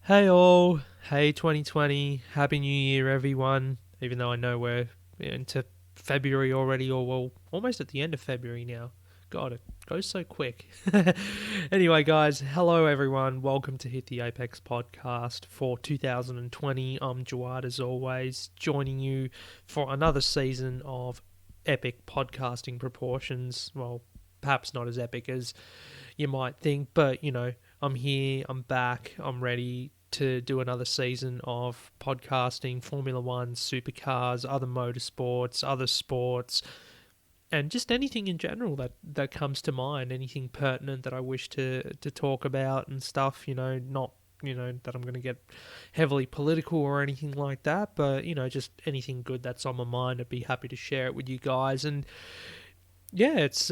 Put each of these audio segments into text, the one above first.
Hey all, hey 2020, Happy New Year everyone, even though I know we're into February already, or well, almost at the end of February now. God, it goes so quick. Anyway, guys, hello everyone, welcome to Hit the Apex podcast for 2020. I'm Jawad as always, joining you for another season of epic podcasting proportions. Well, perhaps not as epic as you might think, but I'm here, I'm back, I'm ready to do another season of podcasting, Formula One, Supercars, other motorsports, other sports, and just anything in general that comes to mind, anything pertinent that I wish to talk about and stuff, not that I'm going to get heavily political or anything like that, but just anything good that's on my mind, I'd be happy to share it with you guys. And yeah, it's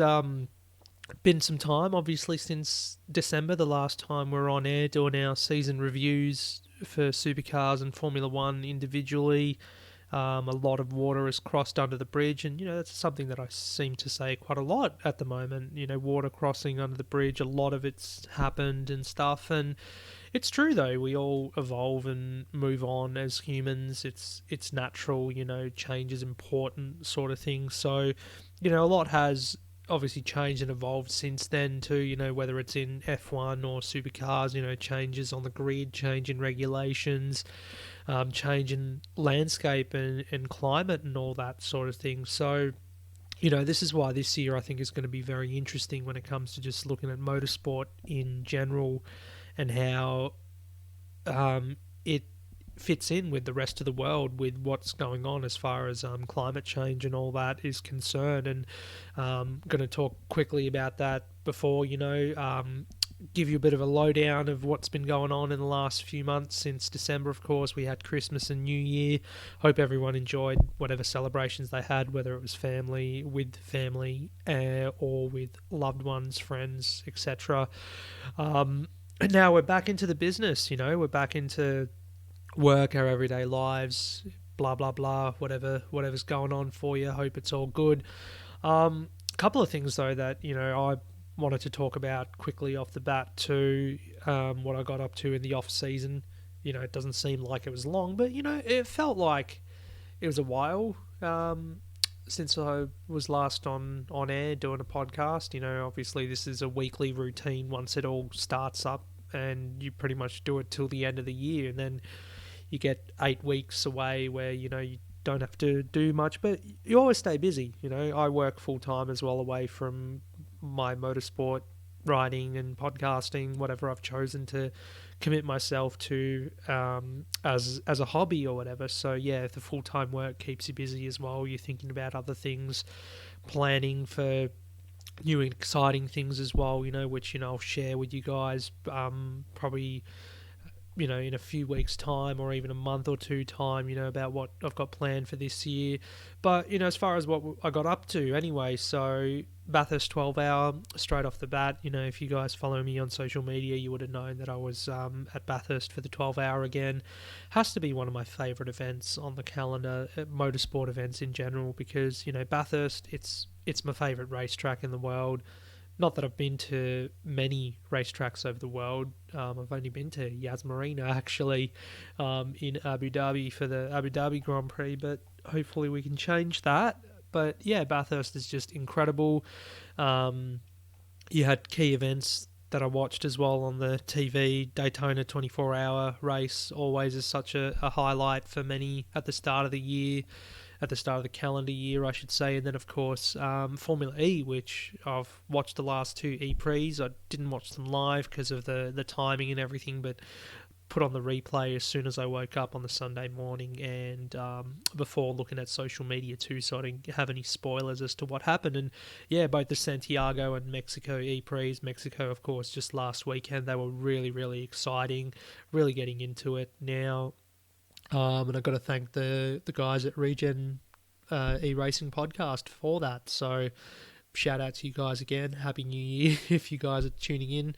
been some time, obviously, since December, the last time we were on air doing our season reviews for Supercars and Formula One individually. A lot of water has crossed under the bridge, and that's something that I seem to say quite a lot at the moment. Water crossing under the bridge, a lot of it's happened and stuff, and it's true though. We all evolve and move on as humans. It's natural. Change is important, sort of thing. So, a lot has obviously changed and evolved since then too, whether it's in F1 or supercars, changes on the grid, change in regulations, change in landscape and climate and all that sort of thing. So, this is why this year I think is going to be very interesting when it comes to just looking at motorsport in general and how it fits in with the rest of the world with what's going on as far as climate change and all that is concerned. And going to talk quickly about that before, give you a bit of a lowdown of what's been going on in the last few months since December. Of course, we had Christmas and New Year. Hope everyone enjoyed whatever celebrations they had, whether it was with family or with loved ones, friends, etc. And now we're back into the business, we're back into work, our everyday lives, blah blah blah, whatever's going on for you. Hope it's all good. Couple of things though that I wanted to talk about quickly off the bat too. What I got up to in the off season. It doesn't seem like it was long, but it felt like it was a while since I was last on air doing a podcast. Obviously this is a weekly routine once it all starts up, and you pretty much do it till the end of the year, and then you get 8 weeks away where you don't have to do much, but you always stay busy. I work full time as well away from my motorsport riding and podcasting, whatever I've chosen to commit myself to as a hobby or whatever. So yeah, if the full time work keeps you busy as well, you're thinking about other things, planning for new and exciting things as well. Which I'll share with you guys probably in a few weeks' time or even a month or two time, about what I've got planned for this year. But, as far as what I got up to anyway, so Bathurst 12 hour, straight off the bat, if you guys follow me on social media, you would have known that I was at Bathurst for the 12 hour again. Has to be one of my favourite events on the calendar, motorsport events in general, because, Bathurst, it's my favourite racetrack in the world. Not that I've been to many racetracks over the world. I've only been to Yas Marina, actually, in Abu Dhabi for the Abu Dhabi Grand Prix, but hopefully we can change that. But yeah, Bathurst is just incredible. You had key events that I watched as well on the TV. Daytona 24-hour race always is such a highlight for many at the start of the year. At the start of the calendar year, I should say. And then, of course, Formula E, which I've watched the last 2 E-Prix. I didn't watch them live because of the timing and everything, but put on the replay as soon as I woke up on the Sunday morning and before looking at social media too, so I didn't have any spoilers as to what happened. And yeah, both the Santiago and Mexico E-Prix, Mexico, of course, just last weekend, they were really, really exciting, really getting into it now. And I've got to thank the guys at Regen E-Racing Podcast for that. So shout out to you guys again. Happy New Year if you guys are tuning in.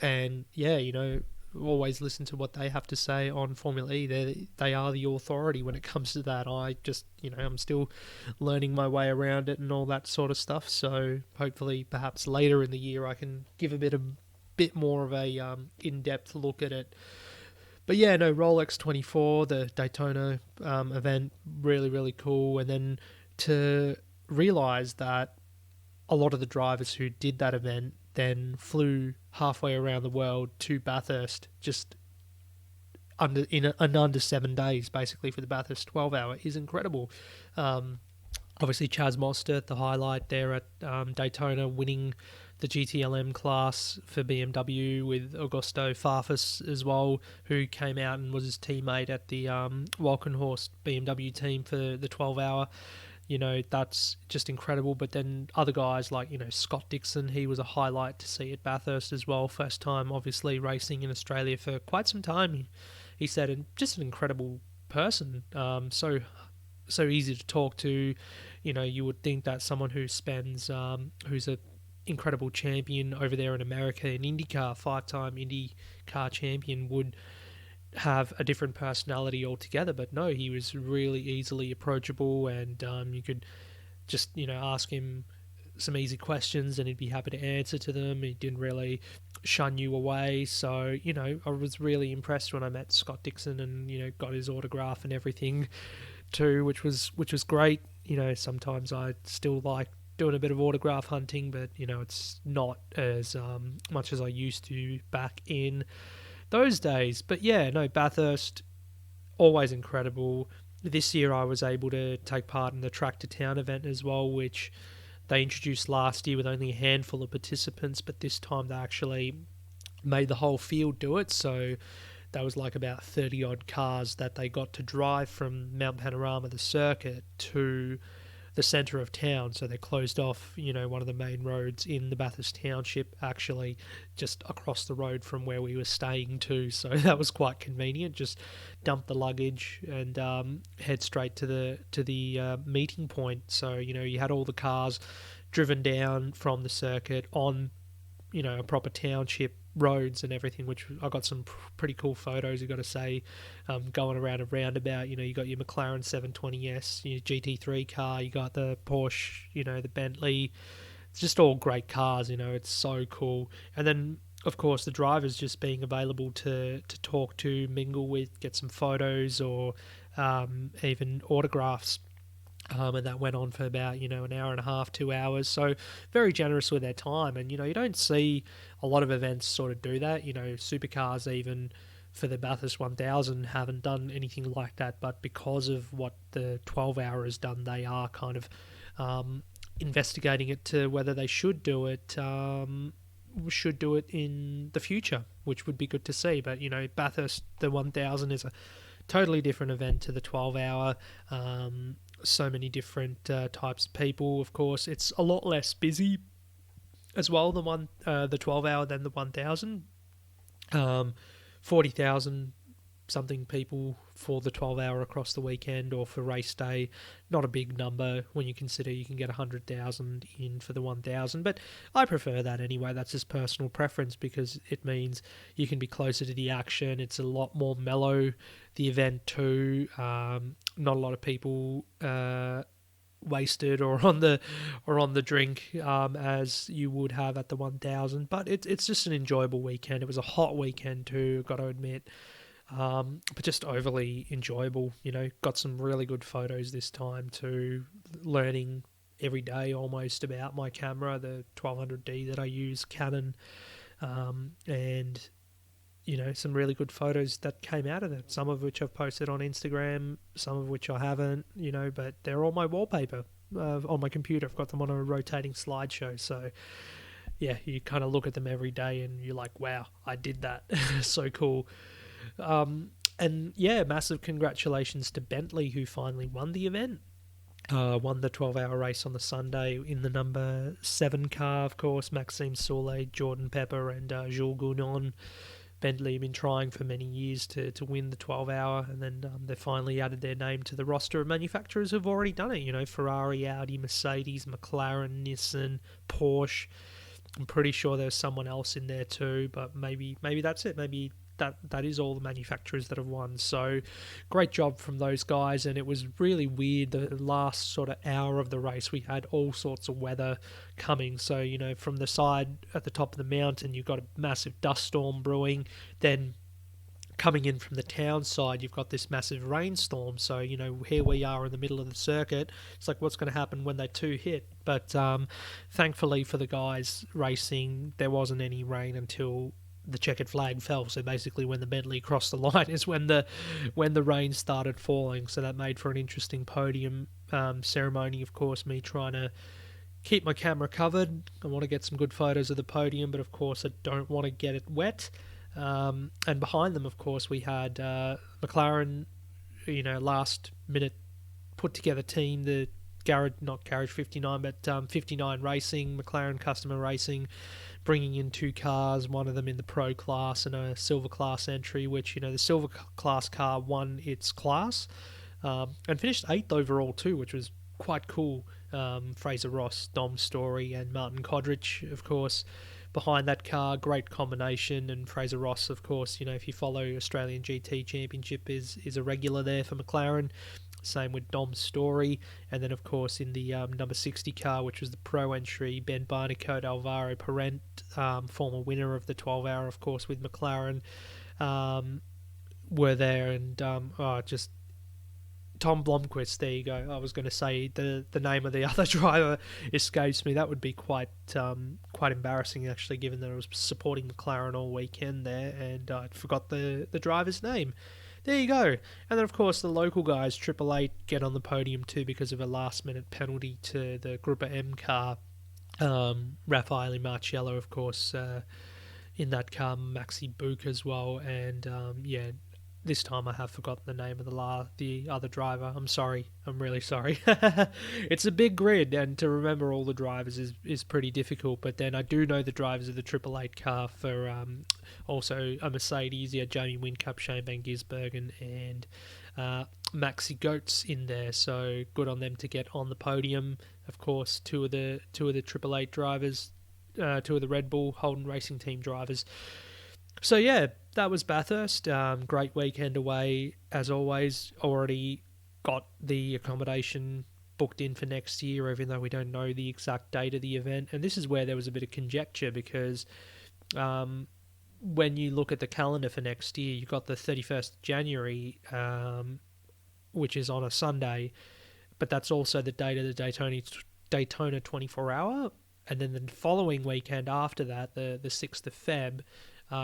And yeah, always listen to what they have to say on Formula E. They are the authority when it comes to that. I just, I'm still learning my way around it and all that sort of stuff. So hopefully perhaps later in the year I can give a bit bit more of a in-depth look at it. But yeah, no, Rolex 24, the Daytona event, really, really cool. And then to realize that a lot of the drivers who did that event then flew halfway around the world to Bathurst just under 7 days, basically, for the Bathurst 12 hour is incredible. Obviously, Chaz Mostert, the highlight there at Daytona, winning the GTLM class for BMW with Augusto Farfus as well, who came out and was his teammate at the Walkenhorst BMW team for the 12 hour. That's just incredible. But then other guys like, Scott Dixon, he was a highlight to see at Bathurst as well. First time, obviously, racing in Australia for quite some time. He said, and just an incredible person. So easy to talk to. You would think that someone who spends, who's a incredible champion over there in America in IndyCar, 5-time IndyCar champion, would have a different personality altogether. But no, he was really easily approachable, and you could just ask him some easy questions and he'd be happy to answer to them. He didn't really shun you away. So I was really impressed when I met Scott Dixon and got his autograph and everything too, which was great. Sometimes I still like doing a bit of autograph hunting, but it's not as much as I used to back in those days. But yeah, no, Bathurst, always incredible. This year I was able to take part in the Track to Town event as well, which they introduced last year with only a handful of participants, but this time they actually made the whole field do it. So that was like about 30 odd cars that they got to drive from Mount Panorama, the circuit, to the centre of town. So they closed off, one of the main roads in the Bathurst Township, actually just across the road from where we were staying too. So that was quite convenient. Just dump the luggage and head straight to the meeting point. So you had all the cars driven down from the circuit on a proper township roads and everything, which I got some pretty cool photos, you got to say, going around a roundabout. You got your McLaren 720S, your GT3 car, you got the Porsche, the Bentley. It's just all great cars. It's so cool. And then of course the drivers just being available to talk to, mingle with, get some photos, or even autographs. And that went on for about, an hour and a half, 2 hours. So very generous with their time. And, you don't see a lot of events sort of do that. Supercars, even for the Bathurst 1000, haven't done anything like that. But because of what the 12 hour has done, they are kind of investigating it to whether they should do it in the future, which would be good to see. But, Bathurst, the 1000 is a totally different event to the 12 hour. So many different types of people. Of course, it's a lot less busy as well, the 12 hour than the 1000. 40,000 something people for the 12 hour across the weekend or for race day. Not a big number when you consider you can get 100,000 in for the 1000, but I prefer that anyway. That's just personal preference, because it means you can be closer to the action. It's a lot more mellow, the event too. Not a lot of people wasted or on the drink as you would have at the 1000, but it's just an enjoyable weekend. It was a hot weekend too, got to admit. But just overly enjoyable. Got some really good photos this time too, learning every day almost about my camera, the 1200D that I use, Canon, and some really good photos that came out of it, some of which I've posted on Instagram, some of which I haven't, but they're all my wallpaper on my computer. I've got them on a rotating slideshow, so yeah, you kind of look at them every day and you're like, wow, I did that. So cool. And yeah, massive congratulations to Bentley, who finally won the event. Won the 12-hour race on the Sunday in the number 7 car, of course. Maxime Soulet, Jordan Pepper, and Jules Gounon. Bentley have been trying for many years to win the 12-hour, and then they finally added their name to the roster of manufacturers who've already done it. Ferrari, Audi, Mercedes, McLaren, Nissan, Porsche. I'm pretty sure there's someone else in there too, but maybe that's it. Maybe that is all the manufacturers that have won. So great job from those guys, and it was really weird. The last sort of hour of the race, we had all sorts of weather coming. So, you know, from the side at the top of the mountain, you've got a massive dust storm brewing. Then coming in from the town side, you've got this massive rainstorm. So, you know, here we are in the middle of the circuit. It's like, what's going to happen when they two hit? But thankfully for the guys racing, there wasn't any rain until the checkered flag fell. So basically when the Bentley crossed the line is when the rain started falling. So that made for an interesting podium ceremony. Of course, me trying to keep my camera covered. I want to get some good photos of the podium, but of course I don't want to get it wet. And behind them, of course, we had McLaren, you know, last minute put together team, the not Garage 59, but 59 Racing, McLaren Customer Racing, bringing in two cars, one of them in the Pro class and a Silver class entry, which, you know, the Silver class car won its class and finished 8th overall too, which was quite cool. Fraser Ross, Dom Story and Martin Kodrich, of course, behind that car. Great combination. And Fraser Ross, of course, you know, if you follow Australian GT Championship, is a regular there for McLaren. Same with Dom Story. And then, of course, in the number 60 car, which was the Pro entry, Ben Barnicoat, Alvaro Parent, former winner of the 12-hour, of course, with McLaren, were there. And just Tom Blomqvist, there you go. I was going to say the name of the other driver escapes me. That would be quite embarrassing, actually, given that I was supporting McLaren all weekend there, and I forgot the driver's name. There you go. And then, of course, the local guys, Triple Eight, get on the podium too because of a last-minute penalty to the Gruppa M car. Raffaele Marciello, of course, in that car, Maxi Book as well, and this time I have forgotten the name of the other driver. I'm sorry. I'm really sorry. It's a big grid, and to remember all the drivers is pretty difficult. But then I do know the drivers of the Triple Eight car for also a Mercedes. Yeah, Jamie Whincup, Shane Van Gisbergen, and Maxi Goetz in there. So good on them to get on the podium. Of course, two of the Triple Eight drivers, two of the Red Bull Holden Racing Team drivers. So yeah, that was Bathurst. Great weekend away, as always. Already got the accommodation booked in for next year, even though we don't know the exact date of the event. And this is where there was a bit of conjecture, because when you look at the calendar for next year, you've got the 31st of January, which is on a Sunday, but that's also the date of the Daytona 24-hour. And then the following weekend after that, the 6th of Feb,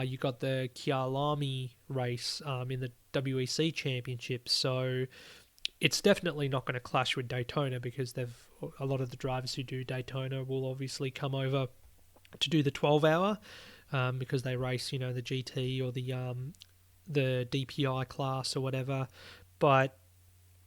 you got the Kyalami race in the WEC Championship. So it's definitely not going to clash with Daytona, because a lot of the drivers who do Daytona will obviously come over to do the 12-hour because they race, you know, the GT or the DPI class or whatever. But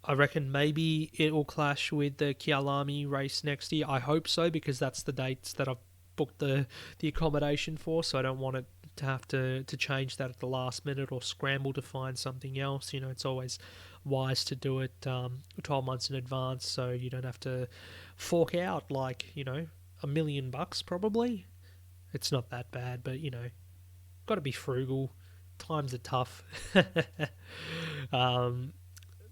I reckon maybe it will clash with the Kyalami race next year. I hope so, because that's the dates that I've booked the accommodation for, so I don't want it to have to change that at the last minute or scramble to find something else. You know, it's always wise to do it 12 months in advance, so you don't have to fork out like, you know, $1 million probably. It's not that bad, but, you know, got to be frugal. Times are tough.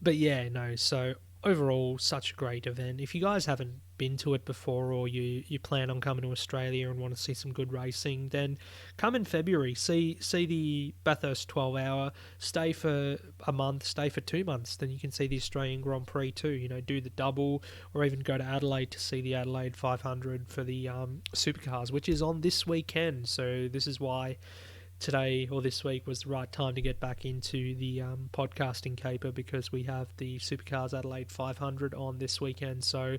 But yeah, no, so overall, such a great event. If you guys haven't been to it before, or you plan on coming to Australia and want to see some good racing, then come in February. See the Bathurst 12-hour, stay for a month, stay for 2 months, then you can see the Australian Grand Prix too. You know, do the double, or even go to Adelaide to see the Adelaide 500 for the Supercars, which is on this weekend. So this is why today or this week was the right time to get back into the podcasting caper, because we have the Supercars Adelaide 500 on this weekend. So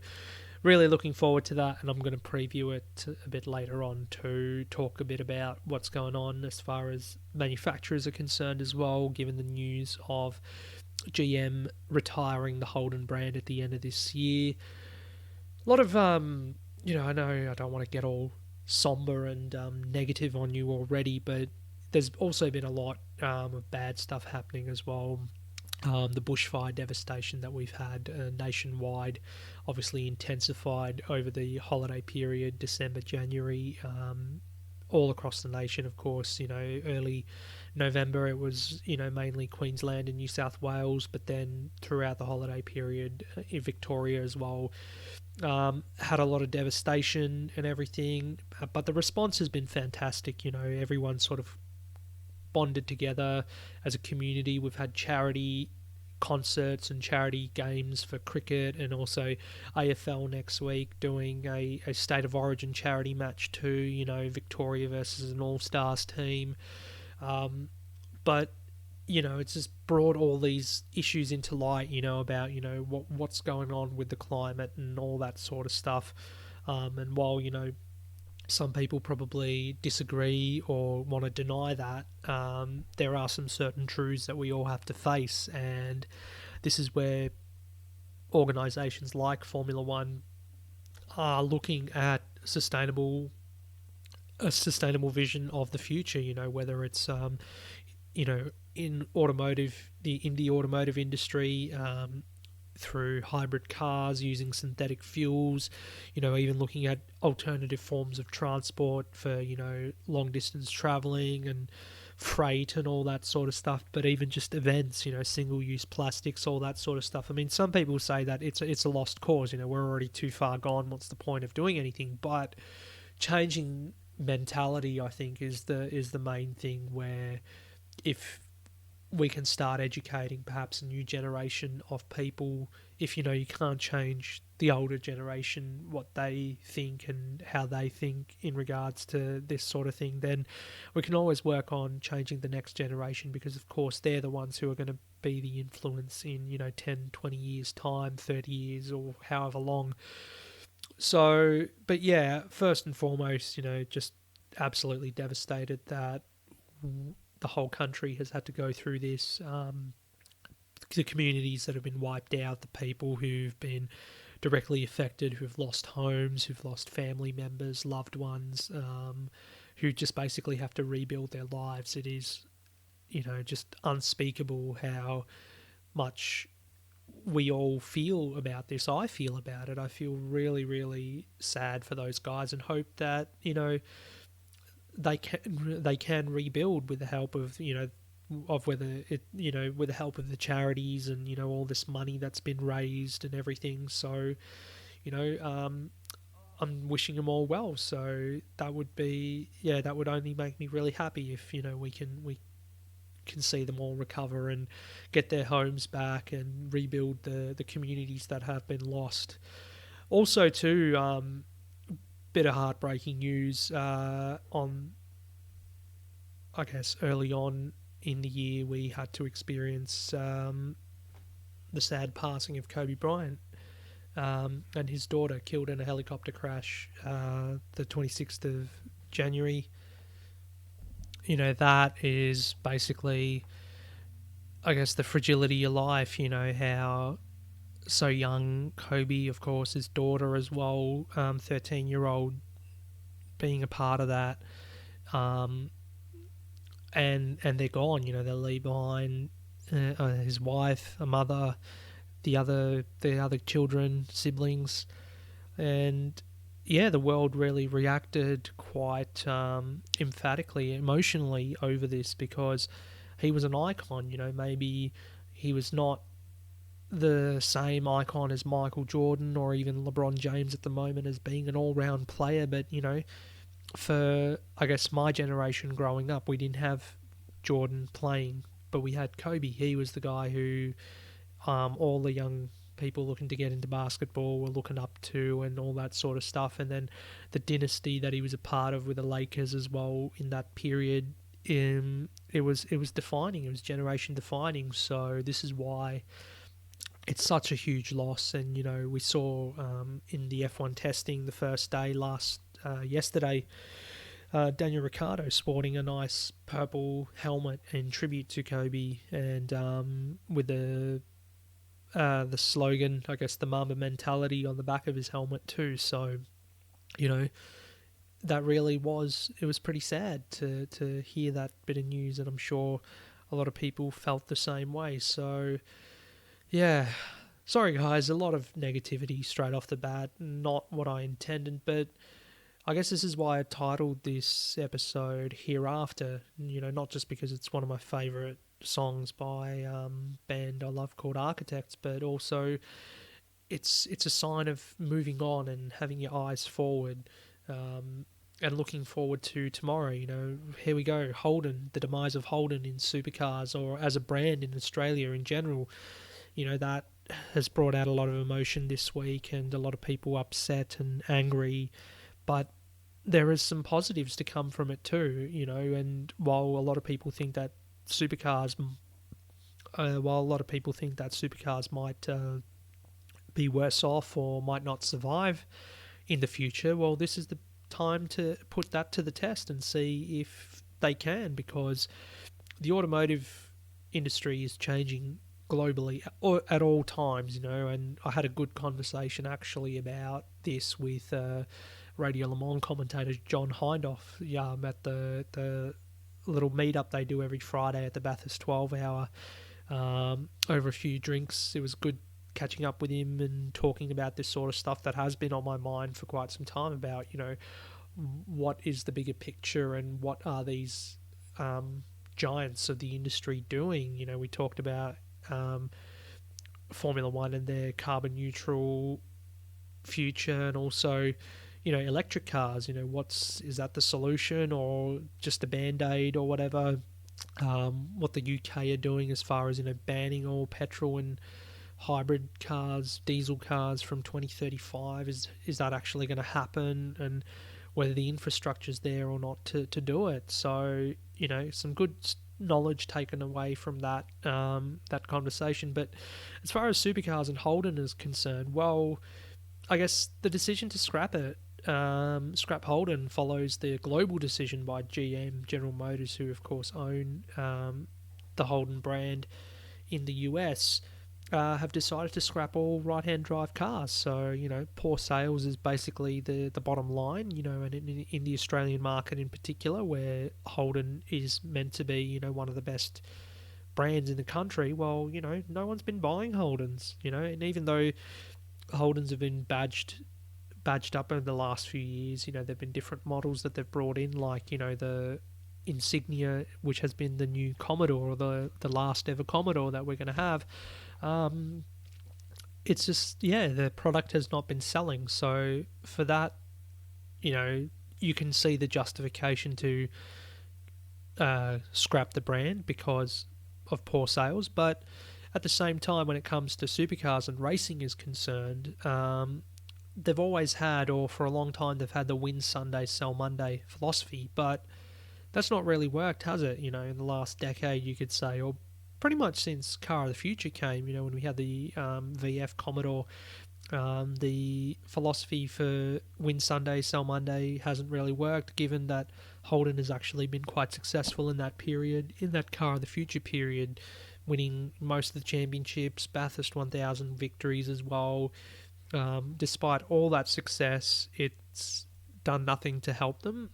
really looking forward to that, and I'm going to preview it a bit later on to talk a bit about what's going on as far as manufacturers are concerned as well, given the news of GM retiring the Holden brand at the end of this year. A lot of, you know, I know I don't want to get all somber and negative on you already, but there's also been a lot of bad stuff happening as well. The bushfire devastation that we've had nationwide, obviously intensified over the holiday period, December, January, all across the nation, of course. Early November it was, mainly Queensland and New South Wales, but then throughout the holiday period, in Victoria as well, had a lot of devastation and everything. But the response has been fantastic. Everyone sort of bonded together as a community. We've had charity concerts and charity games for cricket, and also AFL next week doing a State of Origin charity match too, Victoria versus an All-Stars team. But it's just brought all these issues into light, about what's going on with the climate and all that sort of stuff. And while some people probably disagree or want to deny that, there are some certain truths that we all have to face, and this is where organisations like Formula One are looking at a sustainable vision of the future. Whether it's in the automotive industry, through hybrid cars using synthetic fuels, even looking at alternative forms of transport for, long distance traveling and freight and all that sort of stuff, but even just events, single use plastics, all that sort of stuff. I mean, some people say that it's a lost cause, we're already too far gone, what's the point of doing anything? But changing mentality, I think, is the main thing, where if we can start educating perhaps a new generation of people. If you can't change the older generation, what they think and how they think in regards to this sort of thing, then we can always work on changing the next generation, because of course they're the ones who are going to be the influence in 10, 20 years time, 30 years, or however long. So, but yeah, first and foremost, just absolutely devastated that the whole country has had to go through this. The communities that have been wiped out, the people who've been directly affected, who've lost homes, who've lost family members, loved ones, who just basically have to rebuild their lives. It is, just unspeakable how much we all feel about this. I feel about it. I feel really, really sad for those guys, and hope that, they can rebuild with the help of with the help of the charities and all this money that's been raised and everything. So I'm wishing them all well. So that would only make me really happy if we can see them all recover and get their homes back and rebuild the communities that have been lost. Also too, bit of heartbreaking news on, I guess, early on in the year we had to experience the sad passing of Kobe Bryant, and his daughter, killed in a helicopter crash the 26th of January. That is basically, I guess, the fragility of life, how so young, Kobe, of course, his daughter as well, 13-year-old, being a part of that, and they're gone. They leave behind his wife, a mother, the other children, siblings, and the world really reacted quite emphatically, emotionally over this, because he was an icon. Maybe he was not the same icon as Michael Jordan or even LeBron James at the moment as being an all-round player, but for, I guess, my generation growing up, we didn't have Jordan playing, but we had Kobe. He was the guy who all the young people looking to get into basketball were looking up to, and all that sort of stuff. And then the dynasty that he was a part of with the Lakers as well in that period, it was defining. It was generation defining. So this is why it's such a huge loss. And we saw in the F1 testing the first day yesterday, Daniel Ricciardo sporting a nice purple helmet in tribute to Kobe, and with the slogan, I guess, the Mamba mentality on the back of his helmet too. So that really was, it was pretty sad to hear that bit of news, and I'm sure a lot of people felt the same way. So, yeah. Sorry, guys, a lot of negativity straight off the bat. Not what I intended, but I guess this is why I titled this episode Hereafter. Not just because it's one of my favourite songs by band I love called Architects, but also it's a sign of moving on and having your eyes forward, and looking forward to tomorrow. Here we go, Holden, the demise of Holden in Supercars, or as a brand in Australia in general. That has brought out a lot of emotion this week and a lot of people upset and angry, but there is some positives to come from it too, and while a lot of people think that Supercars might be worse off or might not survive in the future, well, this is the time to put that to the test and see if they can, because the automotive industry is changing globally at all times, and I had a good conversation actually about this with Radio Le Mans commentator John Hindhoff at the little meetup they do every Friday at the Bathurst 12 hour, over a few drinks. It was good catching up with him and talking about this sort of stuff that has been on my mind for quite some time about, what is the bigger picture and what are these giants of the industry doing. We talked about Formula One and their carbon neutral future, and also electric cars. Is that the solution or just a band-aid or whatever? What the UK are doing as far as banning all petrol and hybrid cars, diesel cars from 2035, is that actually going to happen, and whether the infrastructure's there or not to do it. So some good knowledge taken away from that conversation. But as far as Supercars and Holden is concerned, well, I guess the decision to scrap Holden follows the global decision by GM, General Motors, who of course own the Holden brand in the US, have decided to scrap all right-hand drive cars. So, poor sales is basically the bottom line, and in the Australian market in particular, where Holden is meant to be, one of the best brands in the country, well, no one's been buying Holdens, and even though Holdens have been badged up over the last few years, there have been different models that they've brought in, like, the Insignia, which has been the new Commodore, or the last ever Commodore that we're going to have. It's just, the product has not been selling. So for that, you can see the justification to scrap the brand because of poor sales. But at the same time, when it comes to supercars and racing is concerned, they've always had, or for a long time, they've had the win Sunday, sell Monday philosophy. But that's not really worked, has it? In the last decade, you could say, or pretty much since Car of the Future came, when we had the VF Commodore, the philosophy for win Sunday, sell Monday hasn't really worked, given that Holden has actually been quite successful in that period, in that Car of the Future period, winning most of the championships, Bathurst 1000 victories as well. Despite all that success, it's done nothing to help them.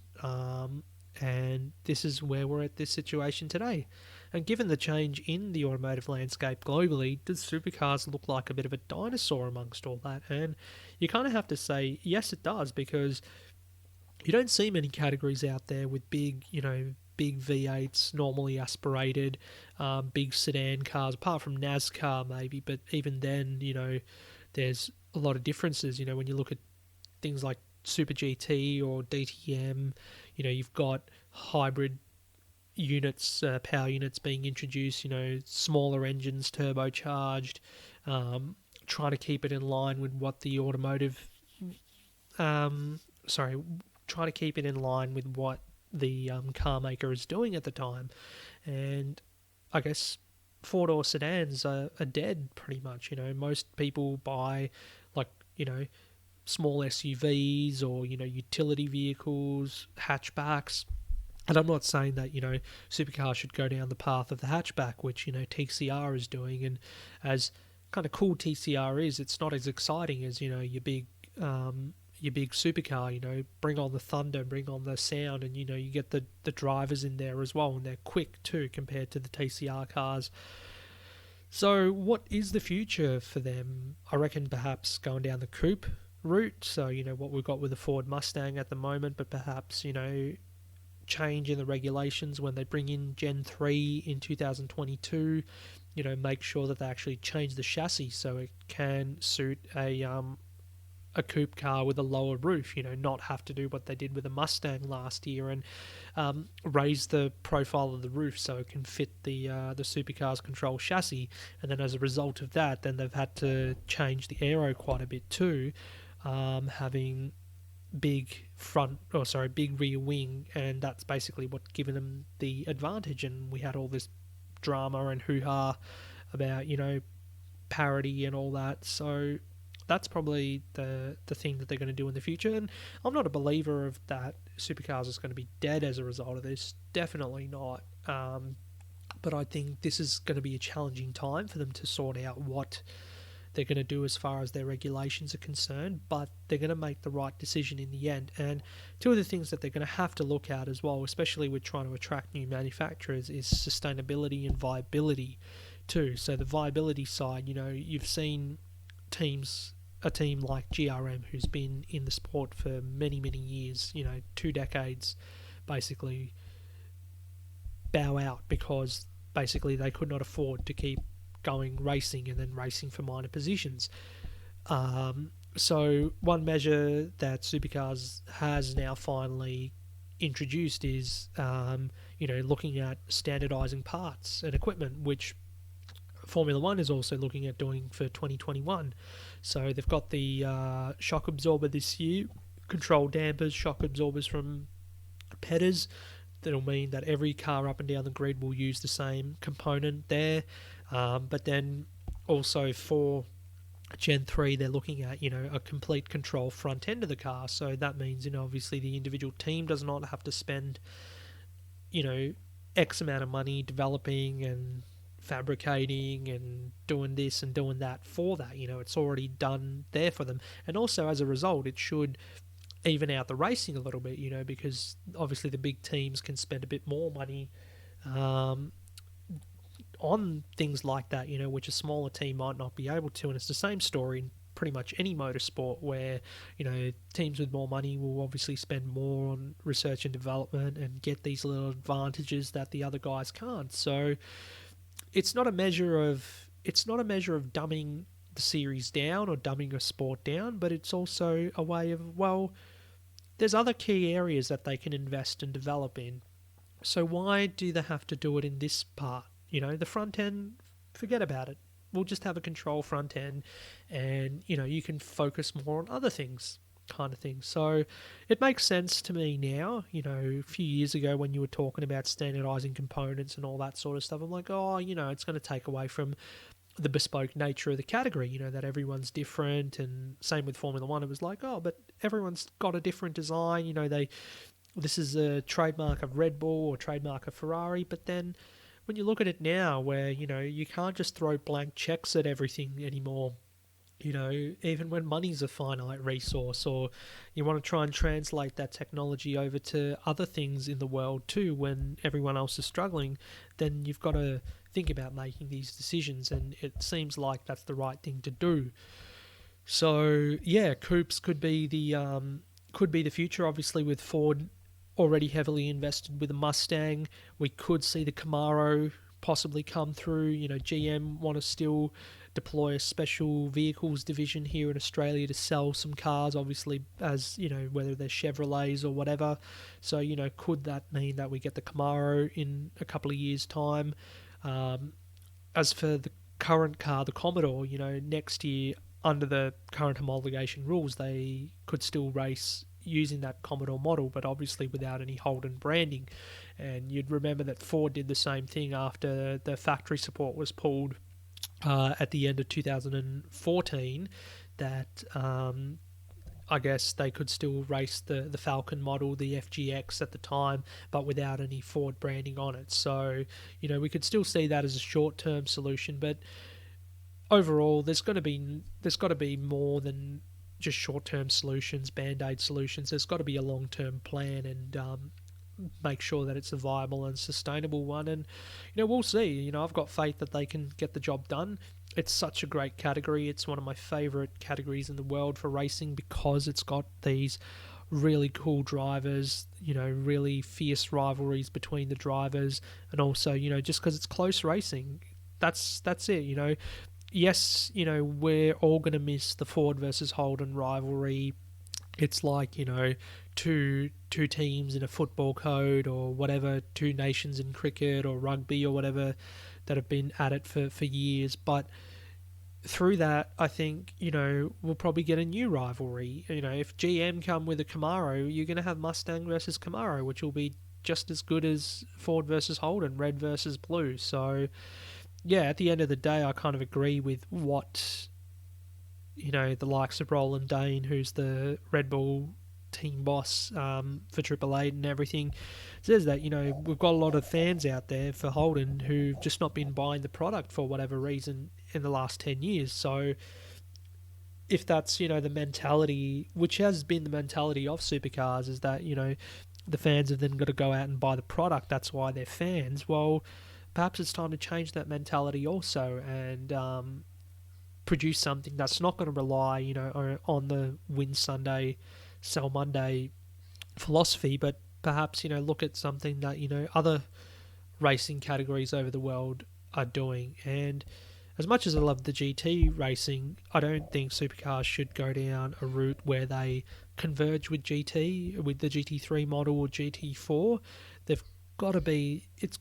And this is where we're at this situation today. And given the change in the automotive landscape globally, does supercars look like a bit of a dinosaur amongst all that? And you kind of have to say, yes, it does, because you don't see many categories out there with big V8s, normally aspirated, big sedan cars, apart from NASCAR maybe, but even then, there's a lot of differences. When you look at things like Super GT or DTM, you've got hybrid units, power units being introduced, smaller engines, turbocharged, trying to keep it in line with what the automotive, trying to keep it in line with what the car maker is doing at the time. And I guess four-door sedans are dead pretty much. Most people buy small SUVs or utility vehicles, hatchbacks. And I'm not saying that supercars should go down the path of the hatchback, which TCR is doing. And as kind of cool TCR is, it's not as exciting as your your big supercar, bring on the thunder, bring on the sound, and, you get the drivers in there as well, and they're quick too compared to the TCR cars. So what is the future for them? I reckon perhaps going down the coupe route. So, what we've got with the Ford Mustang at the moment, but perhaps, change in the regulations when they bring in Gen 3 in 2022, make sure that they actually change the chassis so it can suit a coupe car with a lower roof, not have to do what they did with the Mustang last year and raise the profile of the roof so it can fit the Supercars control chassis. And then as a result of that, then they've had to change the aero quite a bit too, having big rear wing, and that's basically what's given them the advantage. And we had all this drama and hoo-ha about, parity and all that. So that's probably the thing that they're going to do in the future. And I'm not a believer of that Supercars is going to be dead as a result of this. Definitely not. But I think this is going to be a challenging time for them to sort out what they're going to do as far as their regulations are concerned, but they're going to make the right decision in the end. And two of the things that they're going to have to look at as well, especially with trying to attract new manufacturers, is sustainability and viability too. So the viability side, you've seen a team like GRM, who's been in the sport for many, many years, 2 decades, basically bow out because basically they could not afford to keep going racing and then racing for minor positions. So one measure that Supercars has now finally introduced is, looking at standardising parts and equipment, which Formula One is also looking at doing for 2021. So they've got the shock absorber this year, control dampers, shock absorbers from Petters. That'll mean that every car up and down the grid will use the same component there. But then also for Gen 3, they're looking at, a complete control front end of the car. So that means, obviously the individual team does not have to spend, X amount of money developing and fabricating and doing this and doing that for that. It's already done there for them. And also as a result, it should even out the racing a little bit, because obviously the big teams can spend a bit more money on things like that, which a smaller team might not be able to. And it's the same story in pretty much any motorsport where, teams with more money will obviously spend more on research and development and get these little advantages that the other guys can't. So it's not a measure of dumbing the series down or dumbing a sport down, but it's also a way of, well, there's other key areas that they can invest and develop in. So why do they have to do it in this part? The front end, forget about it. We'll just have a control front end and, you can focus more on other things kind of thing. So it makes sense to me now. A few years ago when you were talking about standardizing components and all that sort of stuff, I'm like, it's going to take away from the bespoke nature of the category, that everyone's different. And same with Formula One, it was like, but everyone's got a different design. This is a trademark of Red Bull or trademark of Ferrari. But then when you look at it now, where you can't just throw blank checks at everything anymore. Even when money's a finite resource, or you want to try and translate that technology over to other things in the world too, when everyone else is struggling, then you've got to think about making these decisions, and it seems like that's the right thing to do. So yeah, coupes could be the future. Obviously, with Ford already heavily invested with the Mustang, we could see the Camaro possibly come through. GM want to still deploy a special vehicles division here in Australia to sell some cars, obviously, as whether they're Chevrolets or whatever. So could that mean that we get the Camaro in a couple of years' time? As for the current car, the Commodore, next year under the current homologation rules, they could still race using that Commodore model, but obviously without any Holden branding. And you'd remember that Ford did the same thing after the factory support was pulled at the end of 2014, that I guess they could still race the Falcon model, the FGX at the time, but without any Ford branding on it. So, we could still see that as a short-term solution, but overall, there's got to be more than just short-term solutions, band-aid solutions. There's got to be a long-term plan and make sure that it's a viable and sustainable one. And, we'll see. I've got faith that they can get the job done. It's such a great category. It's one of my favourite categories in the world for racing because it's got these really cool drivers, really fierce rivalries between the drivers, and also, just because it's close racing, that's it. Yes, we're all going to miss the Ford versus Holden rivalry. It's like, two teams in a football code or whatever, two nations in cricket or rugby or whatever that have been at it for years. But through that, I think, we'll probably get a new rivalry. If GM come with a Camaro, you're going to have Mustang versus Camaro, which will be just as good as Ford versus Holden, red versus blue. So, yeah, at the end of the day, I kind of agree with what, the likes of Roland Dane, who's the Red Bull team boss for Triple Eight and everything, says that, we've got a lot of fans out there for Holden who've just not been buying the product for whatever reason in the last 10 years. So if that's, the mentality, which has been the mentality of Supercars, is that, the fans have then got to go out and buy the product, that's why they're fans. Well, perhaps it's time to change that mentality also and produce something that's not going to rely, on the win Sunday, sell Monday philosophy, but perhaps, look at something that, other racing categories over the world are doing. And as much as I love the GT racing, I don't think Supercars should go down a route where they converge with GT, with the GT3 model or GT4. It's got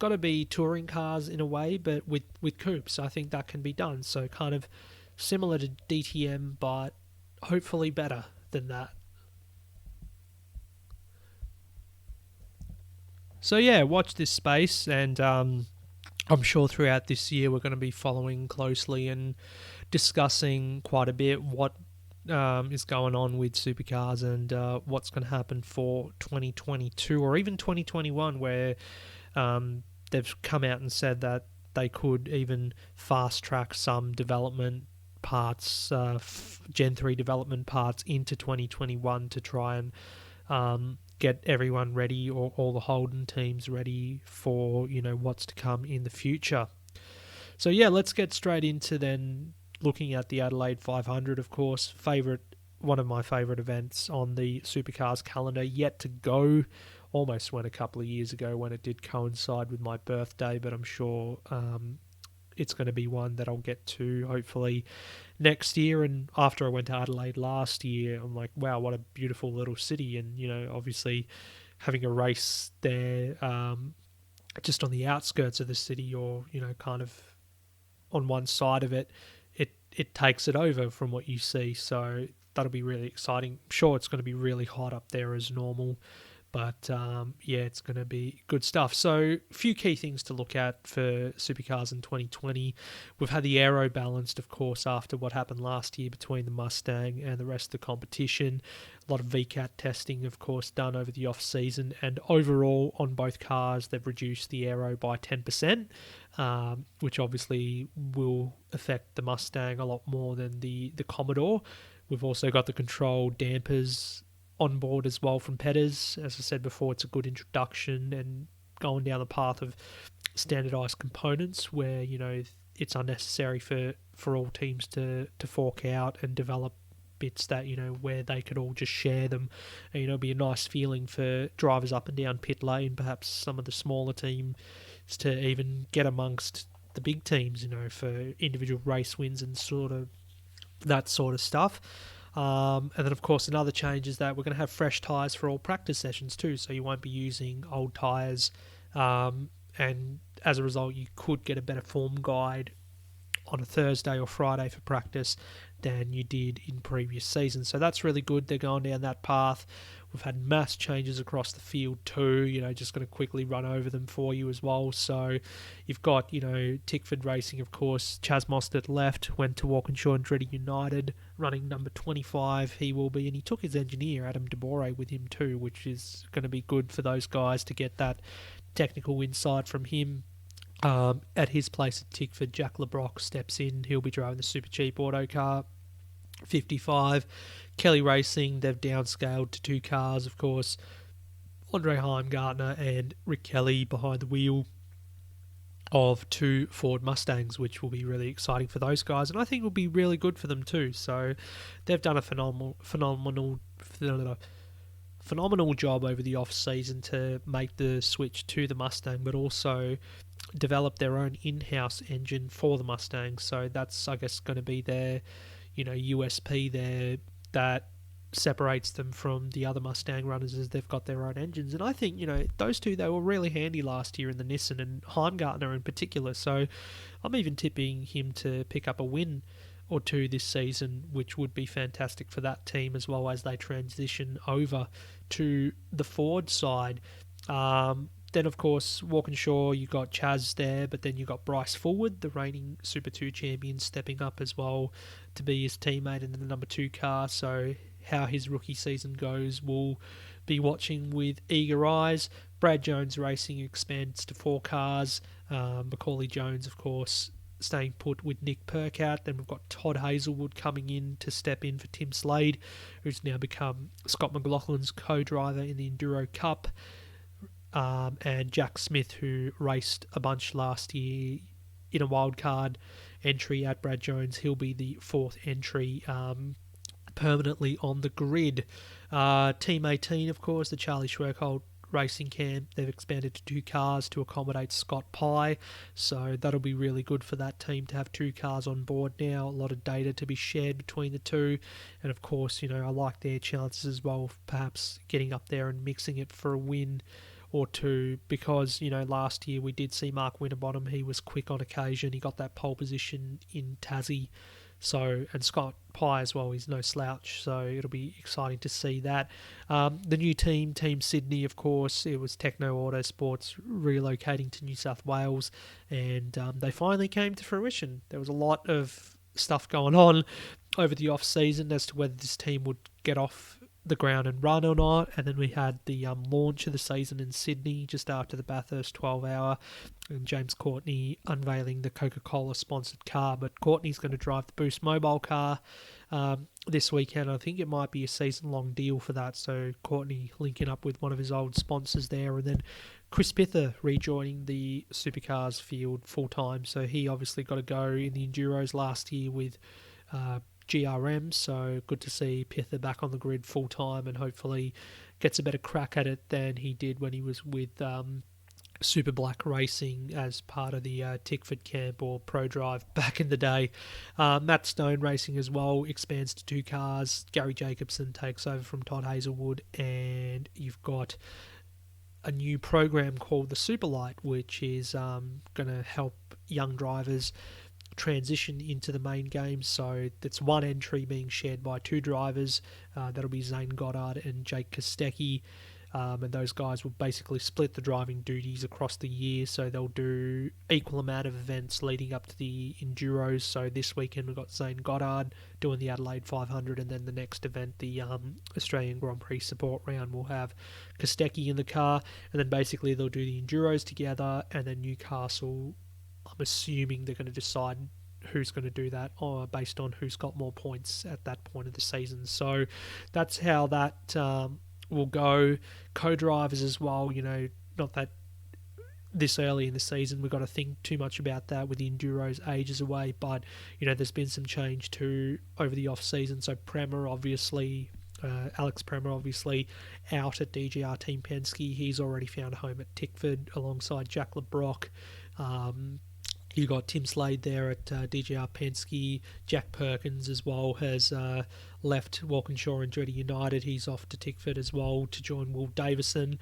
to be touring cars in a way, but with coupes. I think that can be done. So kind of similar to DTM, but hopefully better than that. So yeah, watch this space, and I'm sure throughout this year we're going to be following closely and discussing quite a bit what is going on with Supercars and what's going to happen for 2022 or even 2021, where they've come out and said that they could even fast track some development parts, Gen 3 development parts into 2021 to try and get everyone ready, or all the Holden teams ready for, what's to come in the future. So yeah, let's get straight into then looking at the Adelaide 500, of course. One of my favourite events on the Supercars calendar, yet to go. Almost went a couple of years ago when it did coincide with my birthday, but I'm sure it's going to be one that I'll get to hopefully next year. And after I went to Adelaide last year, I'm like, wow, what a beautiful little city. And, obviously having a race there just on the outskirts of the city, or, kind of on one side of it, it takes it over from what you see. So that'll be really exciting. I'm sure it's going to be really hot up there as normal. But, yeah, it's going to be good stuff. So a few key things to look at for Supercars in 2020. We've had the aero balanced, of course, after what happened last year between the Mustang and the rest of the competition. A lot of VCAT testing, of course, done over the off-season. And overall, on both cars, they've reduced the aero by 10%, which obviously will affect the Mustang a lot more than the Commodore. We've also got the control dampers on board as well from Petters. As I said before, it's a good introduction and going down the path of standardized components where, it's unnecessary for all teams to fork out and develop bits that, where they could all just share them. And, it'll be a nice feeling for drivers up and down pit lane, perhaps some of the smaller teams to even get amongst the big teams, for individual race wins and that sort of stuff. And then, of course, another change is that we're going to have fresh tyres for all practice sessions too, so you won't be using old tyres. And as a result, you could get a better form guide on a Thursday or Friday for practice than you did in previous seasons. So that's really good. They're going down that path. We've had mass changes across the field too, just going to quickly run over them for you as well. So you've got, Tickford Racing, of course. Chaz Mostert left, went to Walkinshaw Andretti United, running number 25 he will be, and he took his engineer, Adam DeBore, with him too, which is going to be good for those guys to get that technical insight from him. At his place at Tickford, Jack LeBrock steps in. He'll be driving the super cheap auto car 55. Kelly Racing, they've downscaled to 2 cars, of course. Andre Heimgartner and Rick Kelly behind the wheel of 2 Ford Mustangs, which will be really exciting for those guys, and I think will be really good for them too. So they've done a phenomenal job over the off season to make the switch to the Mustang, but also develop their own in-house engine for the Mustang. So that's, I guess, going to be their, USP there that separates them from the other Mustang runners, as they've got their own engines. And I think, those two, they were really handy last year in the Nissan, and Heimgartner in particular. So I'm even tipping him to pick up a win or two this season, which would be fantastic for that team as well as they transition over to the Ford side. Then, of course, Walkinshaw, you got Chaz there, but then you got Bryce Fullwood, the reigning Super 2 champion, stepping up as well to be his teammate in the number 2 car. So how his rookie season goes, we'll be watching with eager eyes. Brad Jones Racing expands to 4 cars. Macaulay Jones, of course, staying put with Nick Percat. Then we've got Todd Hazelwood coming in to step in for Tim Slade, who's now become Scott McLaughlin's co-driver in the Enduro Cup. And Jack Smith, who raced a bunch last year in a wildcard entry at Brad Jones. He'll be the 4th entry permanently on the grid. Team 18, of course, the Charlie Schwerkold Racing Camp, they've expanded to 2 cars to accommodate Scott Pye, so that'll be really good for that team to have 2 cars on board now. A lot of data to be shared between the two, and of course, I like their chances as well of perhaps getting up there and mixing it for a win or two, because last year we did see Mark Winterbottom. He was quick on occasion. He got that pole position in Tassie. So, and Scott Pye as well, he's no slouch, so it'll be exciting to see that. The new team, Team Sydney, of course, it was Techno Autosports relocating to New South Wales, and they finally came to fruition. There was a lot of stuff going on over the off-season as to whether this team would get off the ground and run or not, and then we had the launch of the season in Sydney just after the Bathurst 12-hour, and James Courtney unveiling the Coca-Cola sponsored car. But Courtney's going to drive the Boost Mobile car this weekend. I think it might be a season-long deal for that, so Courtney linking up with one of his old sponsors there, and then Chris Pither rejoining the Supercars field full-time. So he obviously got to go in the Enduros last year with GRM, so good to see Pither back on the grid full-time, and hopefully gets a better crack at it than he did when he was with Super Black Racing as part of the Tickford camp or Pro Drive back in the day. Matt Stone Racing as well expands to 2 cars. Gary Jacobson takes over from Todd Hazelwood, and you've got a new program called the Superlight, which is going to help young drivers transition into the main game. So that's 1 entry being shared by 2 drivers. That'll be Zane Goddard and Jake Kostecki, and those guys will basically split the driving duties across the year, so they'll do equal amount of events leading up to the Enduros. So this weekend we've got Zane Goddard doing the Adelaide 500, and then the next event, the Australian Grand Prix support round, will have Kostecki in the car, and then basically they'll do the Enduros together, and then Newcastle, I'm assuming they're going to decide who's going to do that based on who's got more points at that point of the season. So that's how that will go. Co-drivers as well, not that this early in the season we've got to think too much about that with the Enduros ages away, but there's been some change too over the off-season. So Prema, obviously, Alex Prema, obviously out at DGR Team Penske. He's already found a home at Tickford alongside Jack LeBrock. You got Tim Slade there at DGR Penske. Jack Perkins as well has left Walkinshaw and Andretti United. He's off to Tickford as well to join Will Davison.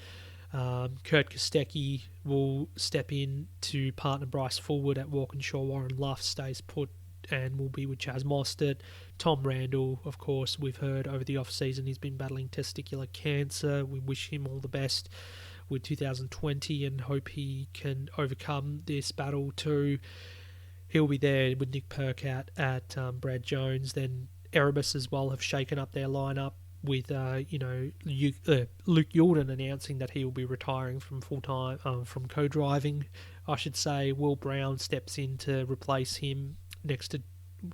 Kurt Kostecki will step in to partner Bryce Fullwood at Walkinshaw. Warren Luff stays put and will be with Chaz Mostert. Tom Randall, of course, we've heard over the off-season he's been battling testicular cancer. We wish him all the best with 2020 and hope he can overcome this battle too. He'll be there with Nick Percat at Brad Jones. Then Erebus as well have shaken up their lineup with Luke Youlden announcing that he will be retiring from full-time from co-driving, I should say. Will Brown steps in to replace him next to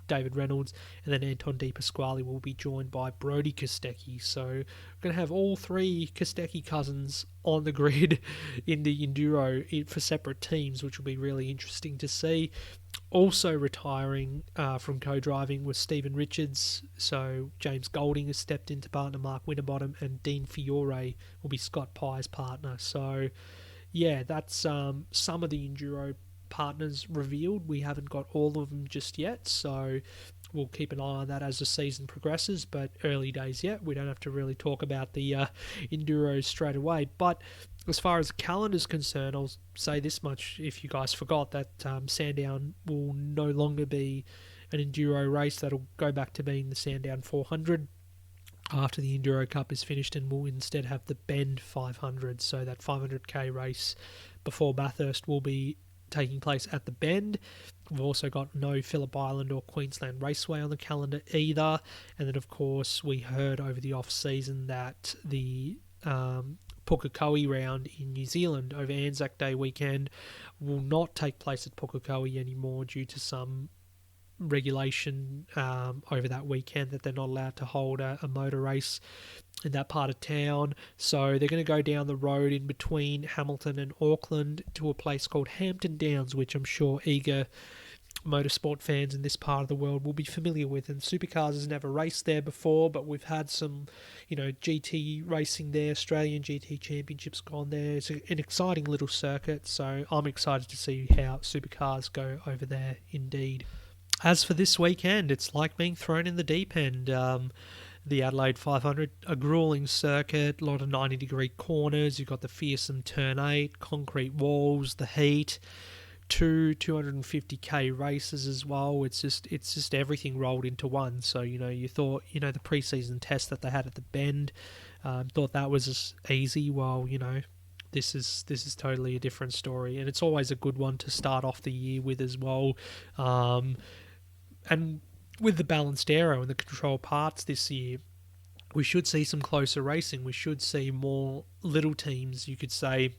David Reynolds, and then Anton De Pasquale will be joined by Brody Kostecki. So we're going to have all three Kostecki cousins on the grid in the Enduro for separate teams, which will be really interesting to see. Also retiring from co-driving was Stephen Richards, so James Golding has stepped into partner Mark Winterbottom, and Dean Fiore will be Scott Pye's partner. So yeah, that's some of the Enduro partners revealed. We haven't got all of them just yet, so we'll keep an eye on that as the season progresses, but early days yet. We don't have to really talk about the Enduros straight away. But as far as the calendar is concerned, I'll say this much, if you guys forgot, that Sandown will no longer be an Enduro race. That'll go back to being the Sandown 400 after the Enduro Cup is finished, and we'll instead have the Bend 500. So that 500k race before Bathurst will be taking place at the Bend. We've also got no Phillip Island or Queensland Raceway on the calendar either. And then, of course, we heard over the off-season that the Pukekohe round in New Zealand over Anzac Day weekend will not take place at Pukekohe anymore due to some regulation over that weekend that they're not allowed to hold a motor race in that part of town. So they're going to go down the road in between Hamilton and Auckland to a place called Hampton Downs, which I'm sure eager motorsport fans in this part of the world will be familiar with. And Supercars has never raced there before, but we've had some, GT racing there. Australian GT Championships gone there. It's an exciting little circuit, so I'm excited to see how Supercars go over there indeed. As for this weekend, it's like being thrown in the deep end. The Adelaide 500, a grueling circuit, a lot of 90-degree corners. You've got the fearsome Turn 8, concrete walls, the heat, two 250k races as well. It's just everything rolled into one. So, you thought, the pre-season test that they had at the Bend, thought that was just easy. Well, this is totally a different story, and it's always a good one to start off the year with as well. And with the balanced aero and the control parts this year, we should see some closer racing. We should see more little teams, you could say,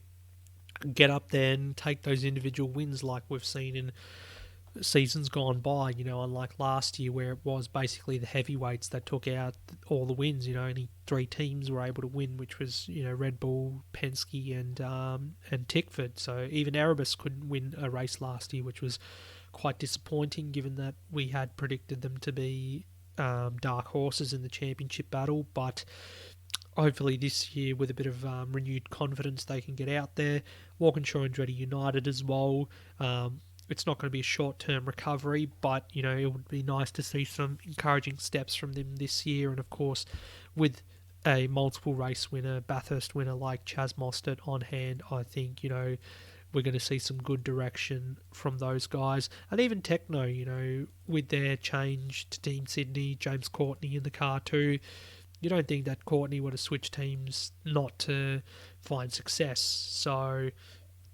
get up there and take those individual wins like we've seen in seasons gone by, unlike last year where it was basically the heavyweights that took out all the wins. Only 3 teams were able to win, which was, Red Bull, Penske and Tickford. So even Erebus couldn't win a race last year, which was quite disappointing given that we had predicted them to be dark horses in the championship battle. But hopefully this year, with a bit of renewed confidence, they can get out there. Walkinshaw and Andretti United as well. It's not going to be a short-term recovery, but, it would be nice to see some encouraging steps from them this year. And, of course, with a multiple race winner, Bathurst winner like Chaz Mostert on hand, I think, we're going to see some good direction from those guys. And even Tekno, with their change to Team Sydney, James Courtney in the car too, you don't think that Courtney would have switched teams not to find success. So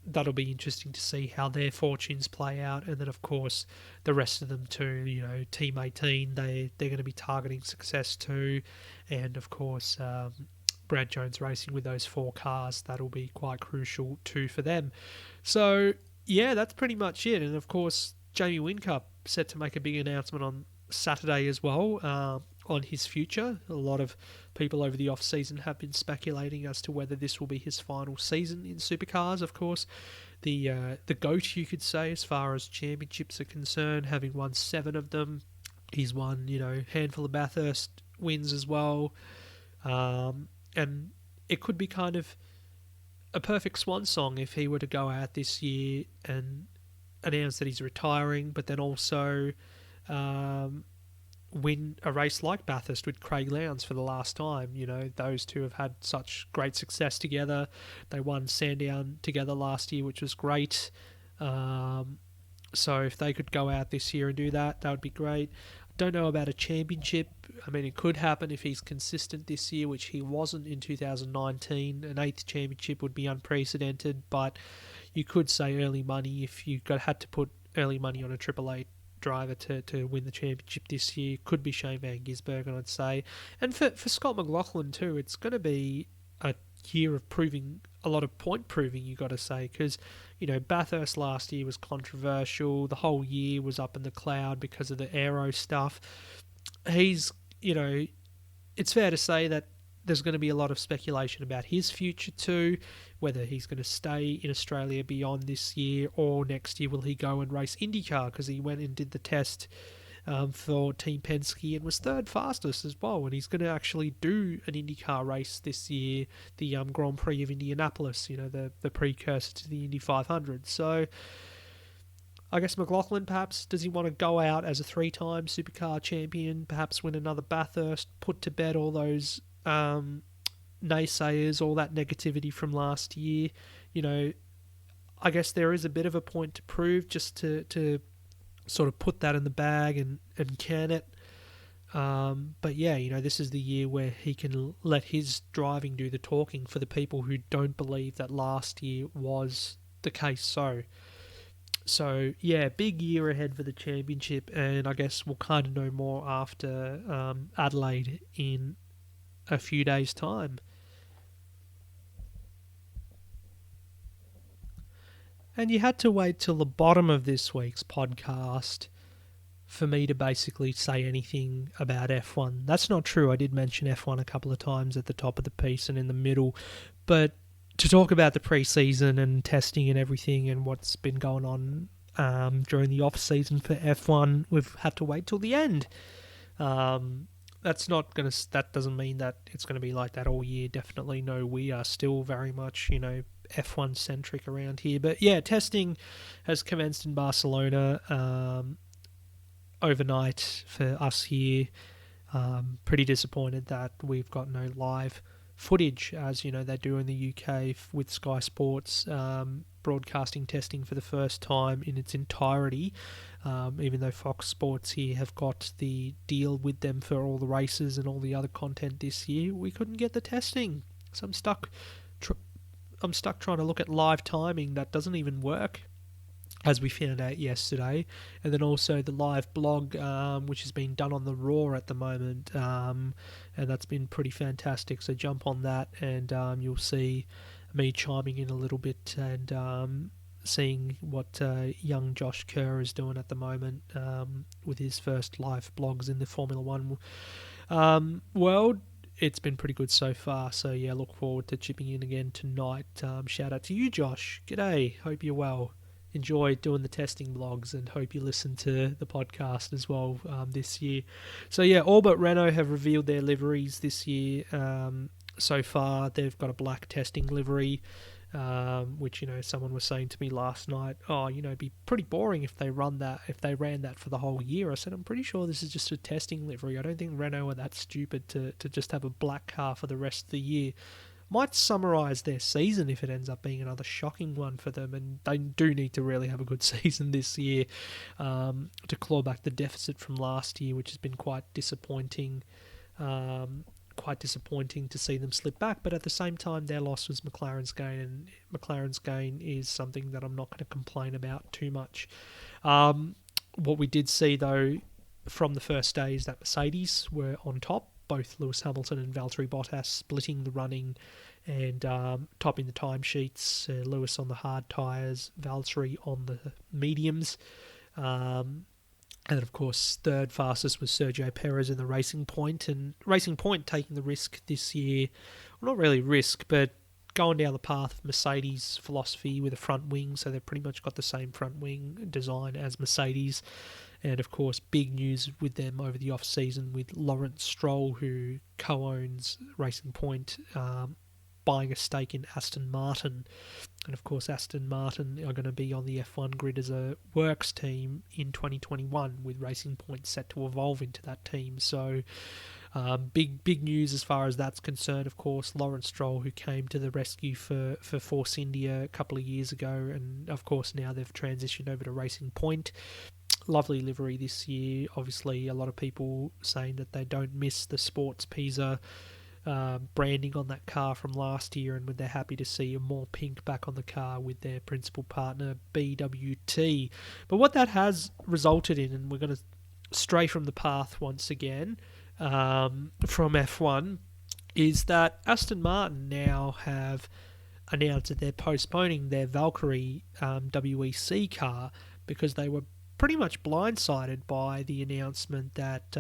that'll be interesting to see how their fortunes play out. And then, of course, the rest of them too, Team 18, they're going to be targeting success too. And, of course, Brad Jones Racing with those 4 cars, that'll be quite crucial too for them. So, yeah, that's pretty much it. And, of course, Jamie Whincup set to make a big announcement on Saturday as well on his future. A lot of people over the off-season have been speculating as to whether this will be his final season in Supercars. Of course, the GOAT, you could say, as far as championships are concerned, having won 7 of them. He's won, a handful of Bathurst wins as well. And it could be kind of a perfect swan song if he were to go out this year and announce that he's retiring, but then also win a race like Bathurst with Craig Lowndes for the last time. Those two have had such great success together. They won Sandown together last year, which was great. So if they could go out this year and do that, that would be great. Don't know about a championship. I mean, it could happen if he's consistent this year, which he wasn't in 2019. An 8th championship would be unprecedented, but you could say early money if you had to put early money on a Triple Eight driver to win the championship this year. Could be Shane Van Gisbergen, I'd say. And for Scott McLaughlin too, it's going to be a year of proving, a lot of point proving, you got to say, because, Bathurst last year was controversial. The whole year was up in the cloud because of the aero stuff. He's, it's fair to say that there's going to be a lot of speculation about his future too, whether he's going to stay in Australia beyond this year or next year will he go and race IndyCar, because he went and did the test for Team Penske and was third fastest as well, and he's going to actually do an IndyCar race this year, the Grand Prix of Indianapolis, the precursor to the Indy 500. So I guess McLaughlin, perhaps, does he want to go out as a 3-time Supercar champion, perhaps win another Bathurst, put to bed all those naysayers, all that negativity from last year? I guess there is a bit of a point to prove, just to sort of put that in the bag and can it. But yeah, this is the year where he can let his driving do the talking for the people who don't believe that last year was the case. So yeah, big year ahead for the championship, and I guess we'll kind of know more after Adelaide in a few days' time. And you had to wait till the bottom of this week's podcast for me to basically say anything about F1. That's not true. I did mention F1 a couple of times at the top of the piece and in the middle, but to talk about the pre-season and testing and everything and what's been going on during the off-season for F1, we've had to wait till the end. That doesn't mean that it's going to be like that all year. Definitely no, we are still very much, F1 centric around here. But yeah, testing has commenced in Barcelona overnight for us here. Pretty disappointed that we've got no live footage, as they do in the UK with Sky Sports, broadcasting testing for the first time in its entirety, even though Fox Sports here have got the deal with them for all the races and all the other content this year. We couldn't get the testing, so I'm stuck trying to look at live timing that doesn't even work, as we found out yesterday. And then also the live blog, which is being done on the Raw at the moment, and that's been pretty fantastic. So jump on that, and you'll see me chiming in a little bit and seeing what young Josh Kerr is doing at the moment with his first live blogs in the Formula One world. It's been pretty good so far, so yeah, look forward to chipping in again tonight. Shout out to you, Josh. G'day, hope you're well. Enjoy doing the testing blogs, and hope you listen to the podcast as well this year. So yeah, all but Renault have revealed their liveries this year. So far, they've got a black testing livery, which someone was saying to me last night. Oh, it'd be pretty boring if they ran that for the whole year. I said, I'm pretty sure this is just a testing livery. I don't think Renault are that stupid to just have a black car for the rest of the year. Might summarise their season if it ends up being another shocking one for them, and they do need to really have a good season this year to claw back the deficit from last year, which has been quite disappointing. Quite disappointing to see them slip back, but at the same time their loss was McLaren's gain, and McLaren's gain is something that I'm not going to complain about too much. What we did see though from the first day is that Mercedes were on top, both Lewis Hamilton and Valtteri Bottas splitting the running and topping the timesheets. Lewis on the hard tyres, Valtteri on the mediums. And of course, third fastest was Sergio Perez in the Racing Point, and Racing Point taking the risk this year. Well, not really risk, but going down the path of Mercedes' philosophy with a front wing, so they've pretty much got the same front wing design as Mercedes. And of course, big news with them over the off-season with Lawrence Stroll, who co-owns Racing Point, buying a stake in Aston Martin. And of course, Aston Martin are going to be on the F1 grid as a works team in 2021, with Racing Point set to evolve into that team. So big news as far as that's concerned. Of course, Lawrence Stroll, who came to the rescue for Force India a couple of years ago, and of course now they've transitioned over to Racing Point. Lovely livery this year. Obviously, a lot of people saying that they don't miss the Sports Pisa branding on that car from last year, and they're happy to see a more pink back on the car with their principal partner BWT. But what that has resulted in, and we're going to stray from the path once again from F1, is that Aston Martin now have announced that they're postponing their Valkyrie WEC car because they were pretty much blindsided by the announcement that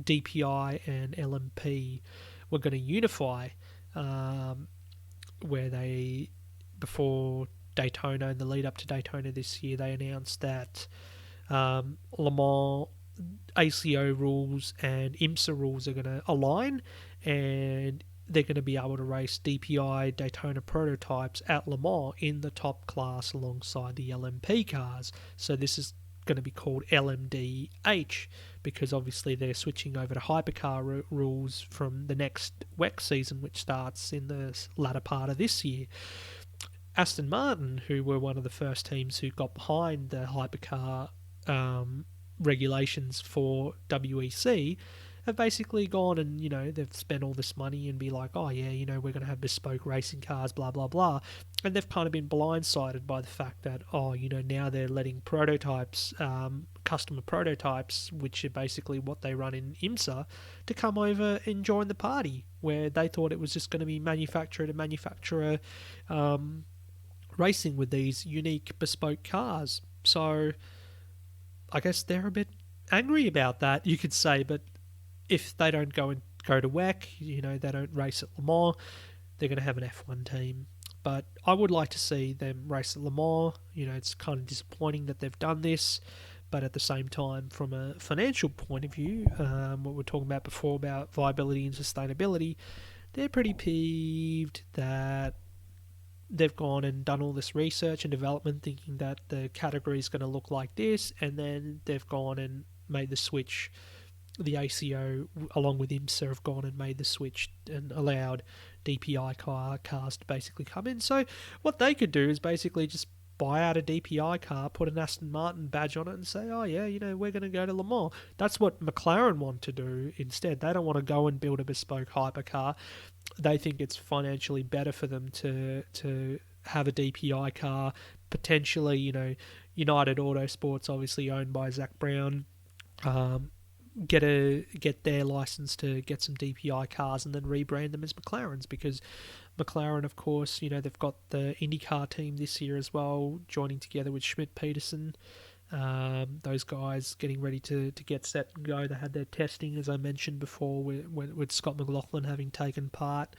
DPI and LMP were going to unify, where they, before Daytona and the lead up to Daytona this year, they announced that Le Mans ACO rules and IMSA rules are going to align, and they're going to be able to race DPI Daytona prototypes at Le Mans in the top class alongside the LMP cars. So this is going to be called LMDH, because obviously they're switching over to hypercar rules from the next WEC season, which starts in the latter part of this year. Aston Martin, who were one of the first teams who got behind the hypercar regulations for WEC, have basically gone and, they've spent all this money and be like, oh yeah, we're going to have bespoke racing cars, blah, blah, blah. And they've kind of been blindsided by the fact that, now they're letting prototypes, customer prototypes, which are basically what they run in IMSA, to come over and join the party, where they thought it was just going to be manufacturer to manufacturer racing with these unique bespoke cars. So I guess they're a bit angry about that, you could say, but if they don't go to WEC, they don't race at Le Mans, they're going to have an F1 team. But I would like to see them race at Le Mans. It's kind of disappointing that they've done this, but at the same time, from a financial point of view, what we were talking about before about viability and sustainability, they're pretty peeved that they've gone and done all this research and development thinking that the category is going to look like this, and then they've gone and made the switch. The ACO, along with IMSA, have gone and made the switch and allowed DPI cars to basically come in. So what they could do is basically just buy out a DPI car, put an Aston Martin badge on it, and say, oh yeah, we're going to go to Le Mans. That's what McLaren want to do instead. They don't want to go and build a bespoke hypercar. They think it's financially better for them to have a DPI car. Potentially, United Autosports, obviously owned by Zach Brown, get their license to get some DPI cars and then rebrand them as McLarens, because McLaren, of course, they've got the IndyCar team this year as well, joining together with Schmidt-Peterson. Those guys getting ready to get set and go. They had their testing, as I mentioned before, with Scott McLaughlin having taken part.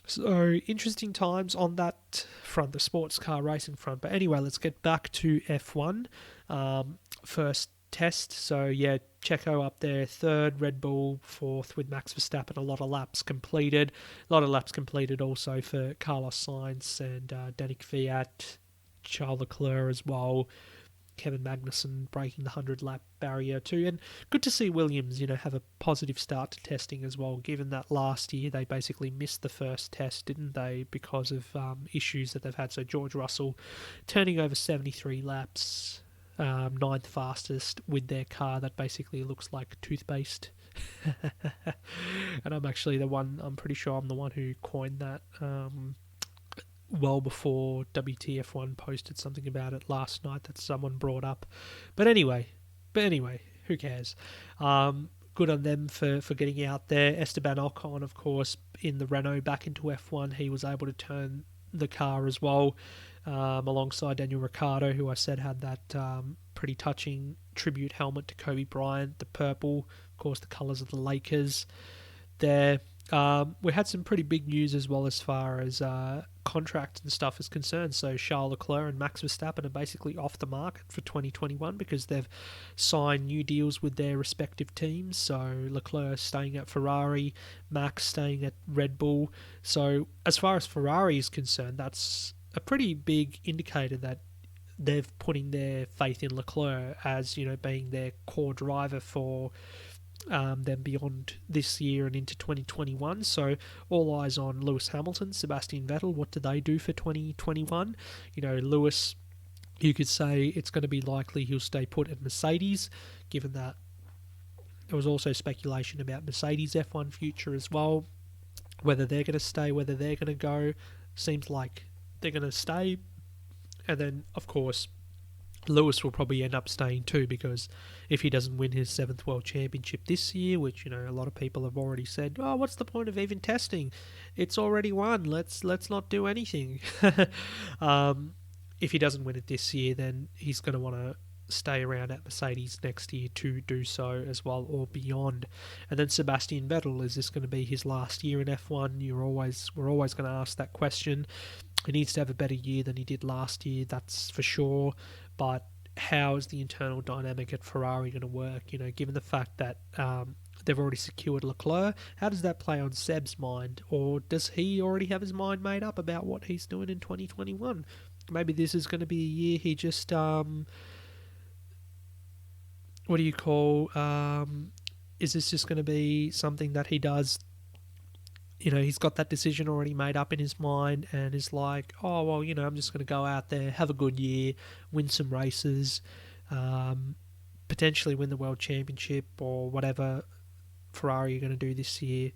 So, interesting times on that front, the sports car racing front. But anyway, let's get back to F1. First test. So, yeah, Checo up there, third, Red Bull fourth with Max Verstappen, a lot of laps completed. A lot of laps completed also for Carlos Sainz and Danik Fiat, Charles Leclerc as well. Kevin Magnussen breaking the 100-lap barrier too. And good to see Williams, have a positive start to testing as well, given that last year they basically missed the first test, didn't they, because of issues that they've had. So George Russell turning over 73 laps, ninth fastest with their car that basically looks like toothpaste. And I'm pretty sure I'm the one who coined that well before WTF1 posted something about it last night that someone brought up. But anyway, who cares? Good on them for getting out there. Esteban Ocon, of course, in the Renault back into F1, he was able to turn the car as well, alongside Daniel Ricciardo, who I said had that pretty touching tribute helmet to Kobe Bryant, the purple, of course, the colours of the Lakers there. We had some pretty big news as well as far as contract and stuff is concerned. So Charles Leclerc and Max Verstappen are basically off the market for 2021 because they've signed new deals with their respective teams. So Leclerc staying at Ferrari, Max staying at Red Bull. So as far as Ferrari is concerned, that's a pretty big indicator that they've putting their faith in Leclerc as, being their core driver for then beyond this year and into 2021. So all eyes on Lewis Hamilton, Sebastian Vettel. What do they do for 2021? Lewis, you could say it's going to be likely he'll stay put at Mercedes, given that there was also speculation about Mercedes F1 future as well. Whether they're going to stay, whether they're going to go, seems like they're going to stay. And then, of course, Lewis will probably end up staying too, because if he doesn't win his 7th World Championship this year, which, a lot of people have already said, oh, what's the point of even testing? It's already won. Let's not do anything. If he doesn't win it this year, then he's going to want to stay around at Mercedes next year to do so as well, or beyond. And then Sebastian Vettel, is this going to be his last year in F1? We're always going to ask that question. He needs to have a better year than he did last year, that's for sure. But how is the internal dynamic at Ferrari going to work? Given the fact that they've already secured Leclerc, how does that play on Seb's mind? Or does he already have his mind made up about what he's doing in 2021? Maybe this is going to be a year he just is this just going to be something that he does? He's got that decision already made up in his mind and is like, oh, well, I'm just going to go out there, have a good year, win some races, potentially win the World Championship or whatever Ferrari are going to do this year.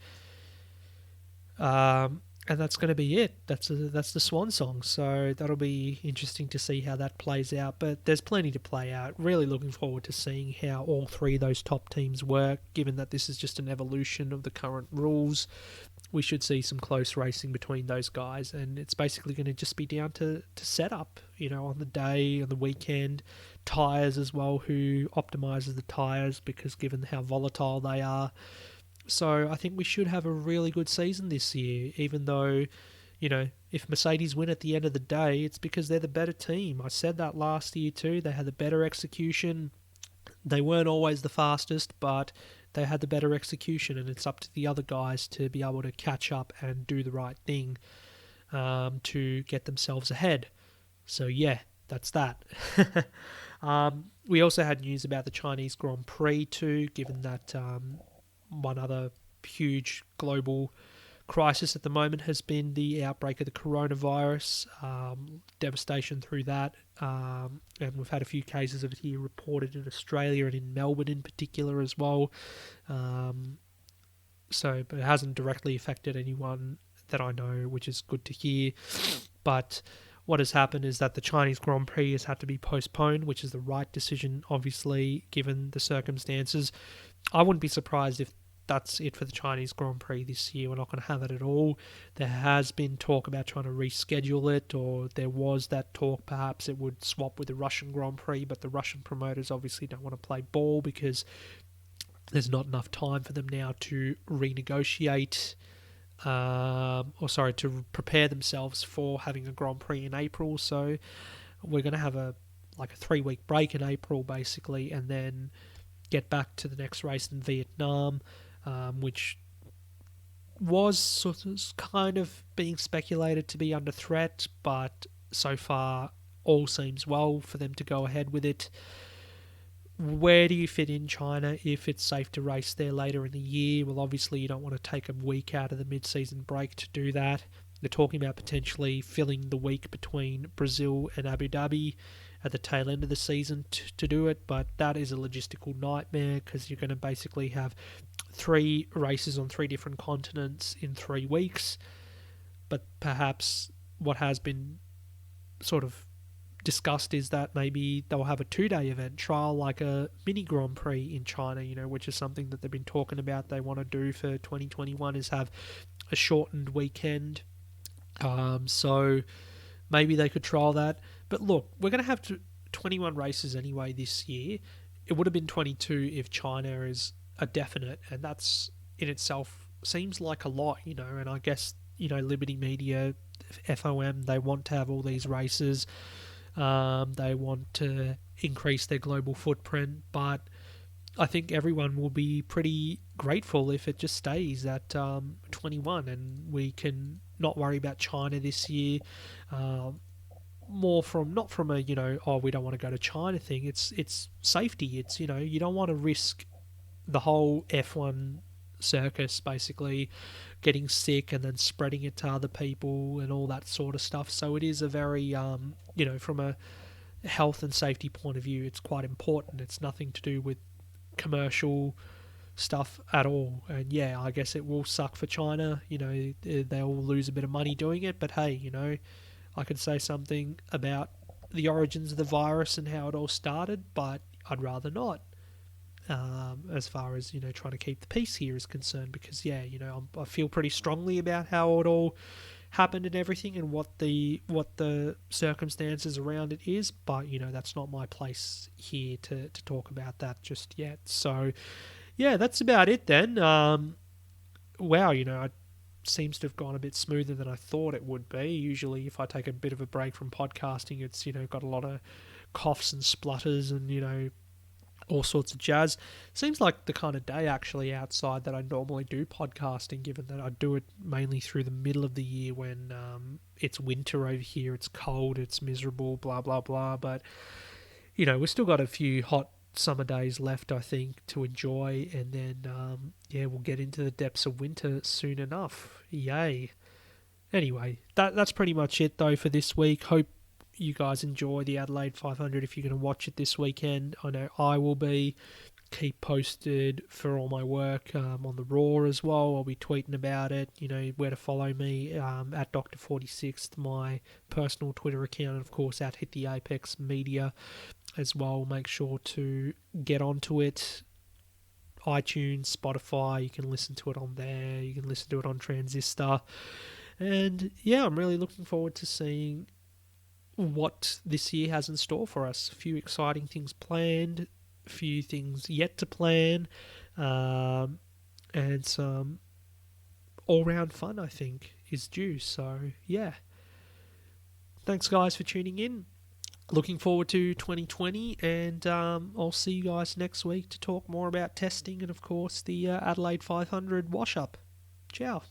And that's going to be it. That's the swan song. So that'll be interesting to see how that plays out. But there's plenty to play out. Really looking forward to seeing how all three of those top teams work, given that this is just an evolution of the current rules. We should see some close racing between those guys, and it's basically going to just be down to setup, on the day, on the weekend, tyres as well, who optimises the tyres, because given how volatile they are. So I think we should have a really good season this year, even though, if Mercedes win at the end of the day, it's because they're the better team. I said that last year too. They had the better execution. They weren't always the fastest, but they had the better execution, and it's up to the other guys to be able to catch up and do the right thing to get themselves ahead. So yeah, that's that. We also had news about the Chinese Grand Prix too, given that one other huge global crisis at the moment has been the outbreak of the coronavirus, devastation through that, and we've had a few cases of it here reported in Australia and in Melbourne in particular as well. But it hasn't directly affected anyone that I know, which is good to hear. But what has happened is that the Chinese Grand Prix has had to be postponed, which is the right decision, obviously, given the circumstances. I wouldn't be surprised if that's it for the Chinese Grand Prix this year. We're not going to have it at all. There has been talk about trying to reschedule it, or there was that talk perhaps it would swap with the Russian Grand Prix, but the Russian promoters obviously don't want to play ball because there's not enough time for them now to renegotiate, to prepare themselves for having a Grand Prix in April. So we're going to have a 3-week break in April basically, and then get back to the next race in Vietnam, which was sort of kind of being speculated to be under threat, but so far all seems well for them to go ahead with it. Where do you fit in China if it's safe to race there later in the year? Well, obviously you don't want to take a week out of the mid-season break to do that. They're talking about potentially filling the week between Brazil and Abu Dhabi at the tail end of the season to do it, but that is a logistical nightmare because you're going to basically have 3 races on 3 different continents in 3 weeks. But perhaps what has been sort of discussed is that maybe they'll have a 2-day event trial, like a mini Grand Prix in China, which is something that they've been talking about they want to do for 2021, is have a shortened weekend. So maybe they could trial that. But look, we're going to have 21 races anyway this year. It would have been 22 if China is a definite, and that's in itself seems like a lot, and I guess, Liberty Media, FOM, they want to have all these races. They want to increase their global footprint, but I think everyone will be pretty grateful if it just stays at 21 and we can not worry about China this year. Not from a we don't want to go to China thing. It's safety. It's you don't want to risk the whole F1 circus basically getting sick and then spreading it to other people and all that sort of stuff. So it is a very from a health and safety point of view, it's quite important. It's nothing to do with commercial stuff at all. And yeah, I guess it will suck for China. They'll lose a bit of money doing it, but hey, I could say something about the origins of the virus and how it all started, but I'd rather not. As far as trying to keep the peace here is concerned, because I feel pretty strongly about how it all happened and everything, and what the circumstances around it is. But that's not my place here to talk about that just yet. So yeah, that's about it then. Wow, it seems to have gone a bit smoother than I thought it would be. Usually, if I take a bit of a break from podcasting, it's got a lot of coughs and splutters and all sorts of jazz. Seems like the kind of day actually outside that I normally do podcasting, given that I do it mainly through the middle of the year when it's winter over here, it's cold, it's miserable, blah, blah, blah. But, we've still got a few hot summer days left, I think, to enjoy. And then, we'll get into the depths of winter soon enough. Yay. Anyway, that's pretty much it, though, for this week. Hope you guys enjoy the Adelaide 500 if you're going to watch it this weekend. I know I will be. Keep posted for all my work on the Raw as well. I'll be tweeting about it. Where to follow me, at Dr46, my personal Twitter account, and of course at Hit the Apex Media as well. Make sure to get onto it. iTunes, Spotify, you can listen to it on there. You can listen to it on Transistor. And yeah, I'm really looking forward to seeing what this year has in store for us. A few exciting things planned, a few things yet to plan, and some all-round fun, I think, is due. So, yeah. Thanks, guys, for tuning in. Looking forward to 2020, and I'll see you guys next week to talk more about testing and, of course, the Adelaide 500 wash-up. Ciao.